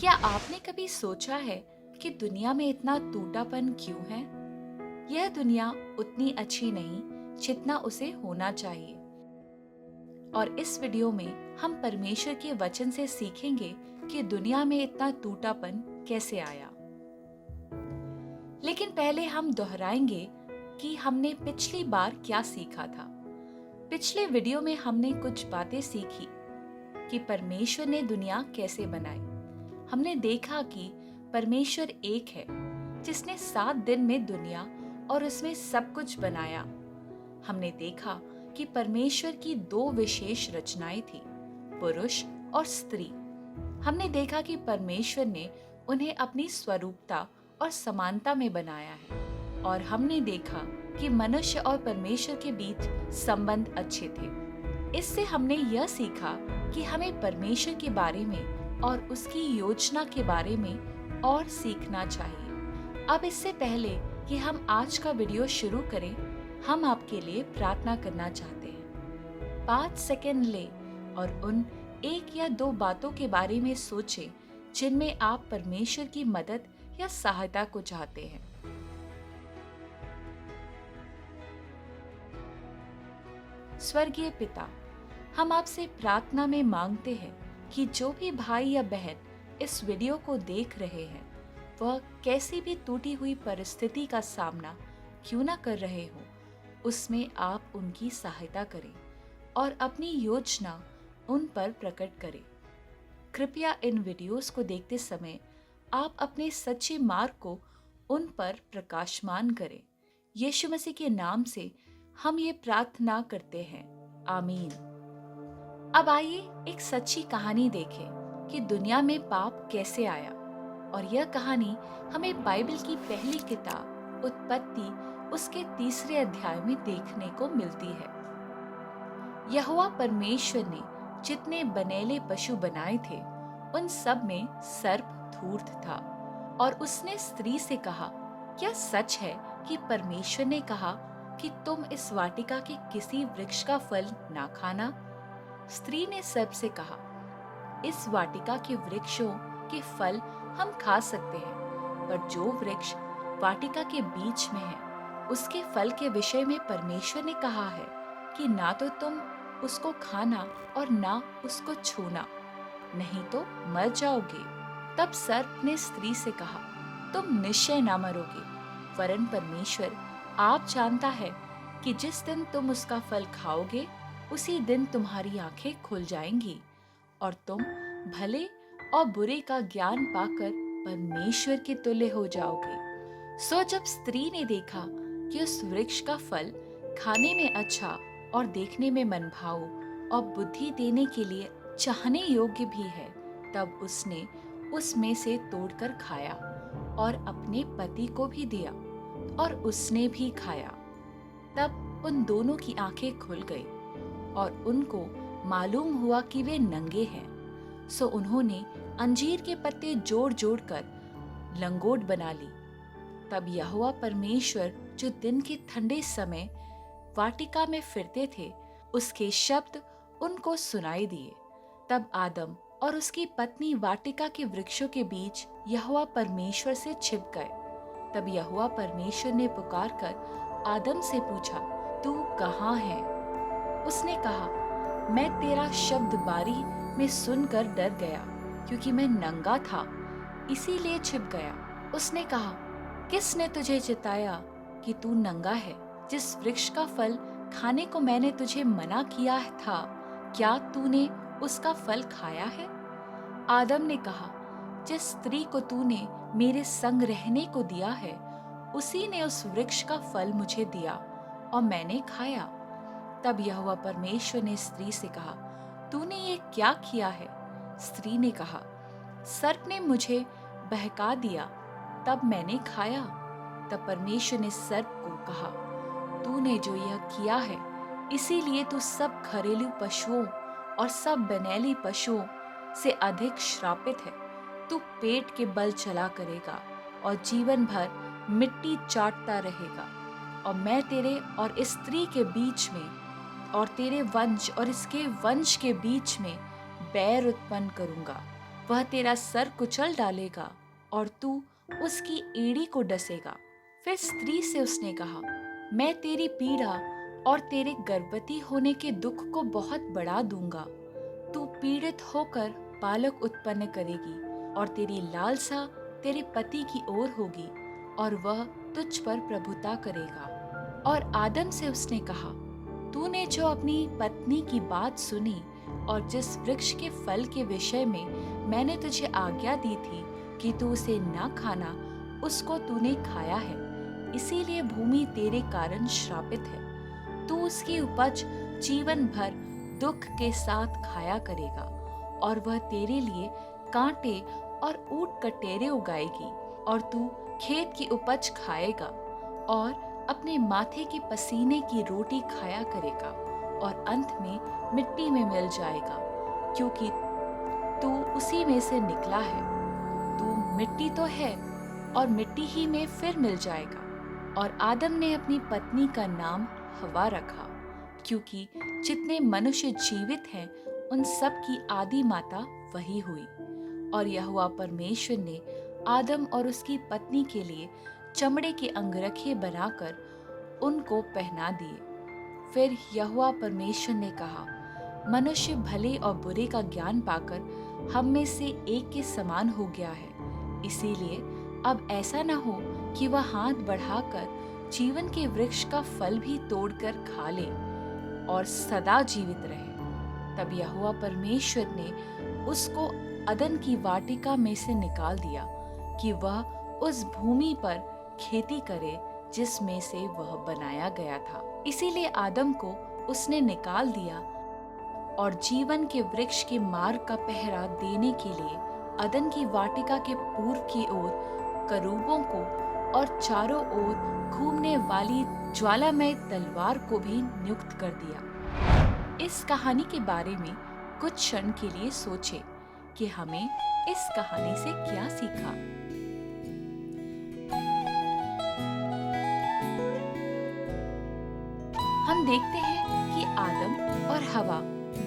क्या आपने कभी सोचा है कि दुनिया में इतना टूटापन क्यों है? यह दुनिया उतनी अच्छी नहीं जितना उसे होना चाहिए। और इस वीडियो में हम परमेश्वर के वचन से सीखेंगे कि दुनिया में इतना टूटापन कैसे आया। लेकिन पहले हम दोहराएंगे कि हमने पिछली बार क्या सीखा था। पिछले वीडियो में हमने कुछ बातें सीखी कि परमेश्वर ने दुनिया कैसे बनाई। हमने देखा कि परमेश्वर एक है जिसने 7 दिन में दुनिया और उसमें सब कुछ बनाया। हमने देखा कि परमेश्वर की 2 विशेष रचनाएं थी, पुरुष और स्त्री। हमने देखा कि परमेश्वर ने उन्हें अपनी स्वरूपता और समानता में बनाया है। और हमने देखा कि मनुष्य और परमेश्वर के बीच संबंध अच्छे थे। इससे हमने यह सीखा कि हमें परमेश्वर के बारे में और उसकी योजना के बारे में और सीखना चाहिए। अब इससे पहले कि हम आज का वीडियो शुरू करें, हम आपके लिए प्रार्थना करना चाहते हैं। 5 सेकंड लें और उन 1 या 2 बातों के बारे में सोचें जिनमें आप परमेश्वर की मदद या सहायता को चाहते हैं। स्वर्गीय पिता, हम आपसे प्रार्थना में मांगते हैं कि जो भी भाई या बहन इस वीडियो को देख रहे हैं, वह कैसी भी टूटी हुई परिस्थिति का सामना क्यों ना कर रहे हो, उसमें आप उनकी सहायता करें और अपनी योजना उन पर प्रकट करें। कृपया इन वीडियोस को देखते समय आप अपने सच्चे मार्ग को उन पर प्रकाशमान करें। यीशु मसीह के नाम से हम ये प्रार्थना करते हैं, आमीन। अब आइए एक सच्ची कहानी देखें कि दुनिया में पाप कैसे आया। और यह कहानी हमें बाइबल की पहली किताब उत्पत्ति उसके 3 अध्याय में देखने को मिलती है। यहोवा परमेश्वर ने जितने बनेले पशु बनाए थे, उन सब में सर्प धूर्त था। और उसने स्त्री से कहा, क्या सच है कि परमेश्वर ने कहा कि तुम इस वाटिका के किसी वृक्ष का फल ना खाना? स्त्री ने सर्प से कहा, इस वाटिका के वृक्षों के फल हम खा सकते हैं, पर जो वृक्ष वाटिका के बीच में है, उसके फल के विषय में परमेश्वर ने कहा है कि ना तो तुम उसको खाना और ना उसको छूना, नहीं तो मर जाओगे। तब सर्प ने स्त्री से कहा, तुम निश्चय ना मरोगे, वरन परमेश्वर आप जानता है कि जिस दिन तुम उसका फल खाओगे, उसी दिन तुम्हारी आंखें खुल जाएंगी और तुम भले और बुरे का ज्ञान पाकर परमेश्वर के तुल्य हो जाओगे। सो जब स्त्री ने देखा कि उस वृक्ष का फल खाने में अच्छा और देखने में मनभाऊ और बुद्धि देने के लिए चाहने योग्य भी है, तब उसने उसमें से तोड़कर खाया और अपने पति को भी दिया और उसने भी खाया। तब उन दोनों की आंखें खुल गई और उनको मालूम हुआ कि वे नंगे हैं। सो उन्होंने अंजीर के पत्ते जोड़ जोड़ कर लंगोट बना ली। तब यहोवा परमेश्वर जो दिन के ठंडे समय वाटिका में फिरते थे, उसके शब्द उनको सुनाई दिए। तब आदम और उसकी पत्नी वाटिका के वृक्षों के बीच यहोवा परमेश्वर से छिप गए। तब यहोवा परमेश्वर ने पुकार कर आदम से पूछा, तू कहाँ है? उसने कहा, मैं तेरा शब्द बारी में सुनकर डर गया, क्योंकि मैं नंगा था, इसीलिए छिप गया। उसने कहा, किसने तुझे चिताया कि तू नंगा है? जिस वृक्ष का फल खाने को मैंने तुझे मना किया था, क्या तूने उसका फल खाया है? आदम ने कहा, जिस स्त्री को तूने मेरे संग रहने को दिया है, उसी ने उस वृक्ष का फल मुझे दिया और मैंने खाया। तब यहोवा परमेश्वर ने स्त्री से कहा, तूने ये क्या किया है? स्त्री ने कहा, सर्प ने मुझे बहका दिया, तब मैंने खाया। तब परमेश्वर ने सर्प को कहा, तूने जो यह किया है, इसीलिए तू सब घरेलू पशुओं और सब बनेली पशुओं से अधिक श्रापित है। तू पेट के बल चला करेगा और जीवन भर मिट्टी चाटता रहेगा। और मैं तेरे और इस स्त्री के बीच में और तेरे वंश और इसके वंश के बीच में बैर उत्पन्न करूंगा, वह तेरा सर कुचल डालेगा और तू उसकी एड़ी को डसेगा। फिर स्त्री से उसने कहा, मैं तेरी पीड़ा और तेरे गर्भवती होने के दुख को बहुत बढ़ा दूंगा। तू पीड़ित होकर बालक उत्पन्न करेगी और तेरी लालसा तेरे पति की ओर होगी और वह तुझ पर प्रभुता करेगा। और आदम से उसने कहा, तूने जो अपनी पत्नी की बात सुनी और जिस वृक्ष के फल के विषय में मैंने तुझे आज्ञा दी थी कि तू उसे न खाना, उसको तूने खाया है, इसीलिए भूमि तेरे कारण श्रापित है। तू उसकी उपज जीवन भर दुख के साथ खाया करेगा और वह तेरे लिए कांटे और ऊंट कटेरे उगाएगी और तू खेत की उपज खाएगा और अपने माथे के पसीने की रोटी खाया करेगा और अंत में मिट्टी में मिल जाएगा, क्योंकि तू उसी में से निकला है। तू मिट्टी तो है और मिट्टी ही में फिर मिल जाएगा। और आदम ने अपनी पत्नी का नाम हवा रखा, क्योंकि जितने मनुष्य जीवित हैं उन सब की आदि माता वही हुई। और यहोवा परमेश्वर ने आदम और उसकी पत्नी के लिए चमड़े के अंगरखे बनाकर उनको पहना दिए। फिर यहोवा परमेश्वर ने कहा, मनुष्य भले और बुरे का ज्ञान पाकर हम में से एक के समान हो गया है, इसीलिए अब ऐसा न हो कि वह हाथ बढ़ाकर जीवन के वृक्ष का फल भी तोड़कर खा ले और सदा जीवित रहे। तब यहोवा परमेश्वर ने उसको अदन की वाटिका में से निकाल दिया कि वह उस भूमि पर खेती करे जिसमें से वह बनाया गया था। इसीलिए आदम को उसने निकाल दिया और जीवन के वृक्ष के मार्ग का पहरा देने के लिए अदन की वाटिका के पूर्व की ओर करूबों को और चारों ओर घूमने वाली ज्वालामय तलवार को भी नियुक्त कर दिया। इस कहानी के बारे में कुछ क्षण के लिए सोचें कि हमें इस कहानी से क्या सीखा। हम देखते हैं कि आदम और हवा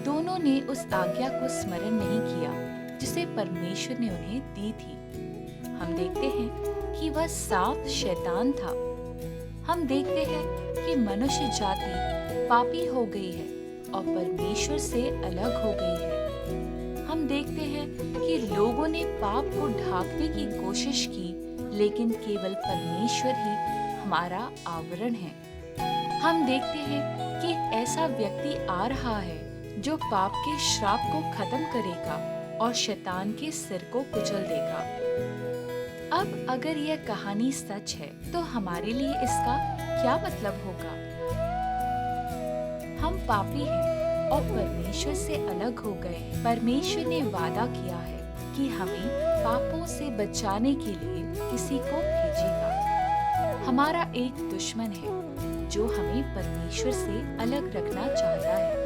दोनों ने उस आज्ञा को स्मरण नहीं किया जिसे परमेश्वर ने उन्हें दी थी। हम देखते हैं कि वह सांप शैतान था। हम देखते हैं कि मनुष्य जाति पापी हो गई है और परमेश्वर से अलग हो गई है। हम देखते हैं कि लोगों ने पाप को ढांकने की कोशिश की, लेकिन केवल परमेश्वर ही हमारा आवरण है। हम देखते हैं कि ऐसा व्यक्ति आ रहा है जो पाप के श्राप को खत्म करेगा और शैतान के सिर को कुचल देगा। अब अगर यह कहानी सच है तो हमारे लिए इसका क्या मतलब होगा? हम पापी हैं और परमेश्वर से अलग हो गए हैं। परमेश्वर ने वादा किया है कि हमें पापों से बचाने के लिए किसी को भेजेगा। हमारा एक दुश्मन है जो हमें परमेश्वर से अलग रखना चाहता है।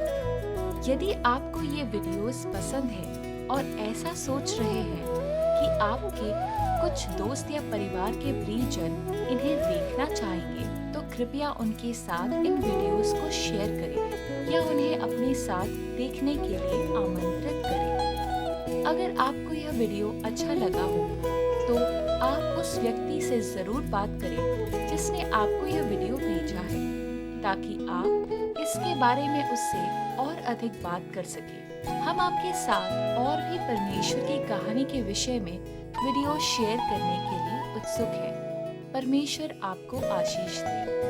यदि आपको ये वीडियोस पसंद है और ऐसा सोच रहे हैं कि आपके कुछ दोस्त या परिवार के प्रियजन इन्हें देखना चाहेंगे, तो कृपया उनके साथ इन वीडियोस को शेयर करें या उन्हें अपने साथ देखने के लिए आमंत्रित करें। अगर आपको यह वीडियो अच्छा लगा हो तो आप उस व्यक्ति से जरूर बात करें जिसने आपको यह वीडियो भेजा है, ताकि आप इसके बारे में उससे और अधिक बात कर सकें। हम आपके साथ और भी परमेश्वर की कहानी के विषय में वीडियो शेयर करने के लिए उत्सुक हैं। परमेश्वर आपको आशीष दे।